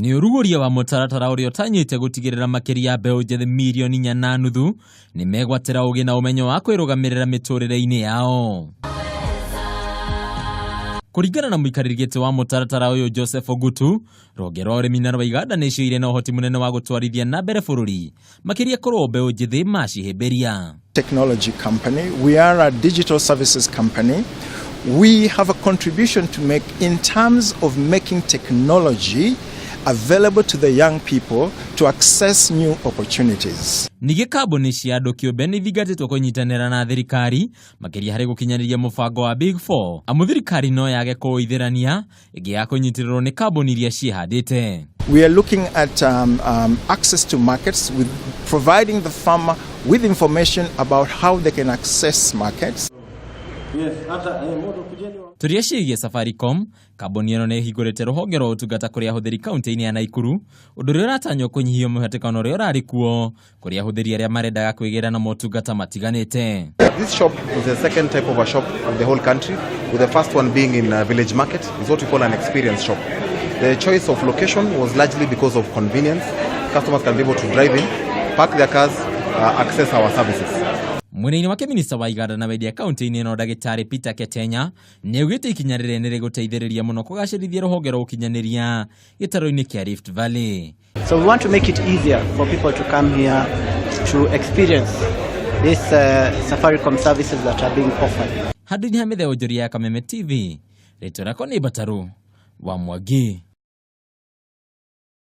Ni uruguria wa mutaratara uria utanyite gutigirira makiria mbeu njethi milioni 4.5 ni megwatira ugi na umenyo wa kwirugamirira miturire-ini yao. Kuringana na muikarĩri wa mutaratara uyu Joseph Ogutu, ruhonge rwa ũrĩmi na rwa iganda nĩ ciire na ũhoti mũnene wa gũtwarithia na mbere bũrũri makiria kũrwo mbeu njethi macihĩmbĩria. Technology company, we are a digital services company. We have a contribution to make in terms of making technology available to the young people to access new opportunities. Nige kambuni cia andũ kĩũmbe nĩ ithingatĩtwo kũnyitanĩra na thirikari makĩria harĩ gũkinyanĩria mũbango wa Big 4. Amu thirikari no yage kũithĩrania ĩngĩ ya kũnyitirĩrwo nĩ kambuni iria ciĩhandĩte. We are looking at access to markets, with providing the farmer with information about how they can access markets. Turia ciĩgiĩ Safaricom, kambuni ĩno nĩ ĩhingũrĩte rũhonge rwa utungata kũrĩ ahũthĩri kaunti-inĩ ya Nakuru, ũndũ ũrĩa ũratanywo kũnyihia mũhatĩkano ũrĩa ũrarĩ kuo kũrĩ ahũthĩri arĩa marendaga kwĩgĩra na motungata matiganĩte. This shop is the second type of a shop in the whole country, with the first one being in village market. It's what we call an experience shop. The choice of location was largely because of convenience. Customers can be able to drive in, park their cars, access our services. Mwena-inĩ wake minista wa iganda na wendia kaunti-inĩ ĩno Ndagĩtarĩ Peter Ketenya nĩ augĩte ikinya rĩrĩ nĩ rĩgũteithĩrĩria mũno kũgacĩrithia rũhonge rwa ũkinyanĩria gĩtarũ-inĩ kĩa Rift Valley. So we want to make it easier for people to come here to experience these Safaricom services that are being offered. Handũ-inĩ ha mĩtheo njũria ya Kameme TV, rĩtwa rĩakwa nĩ Bataru wa Mwangi.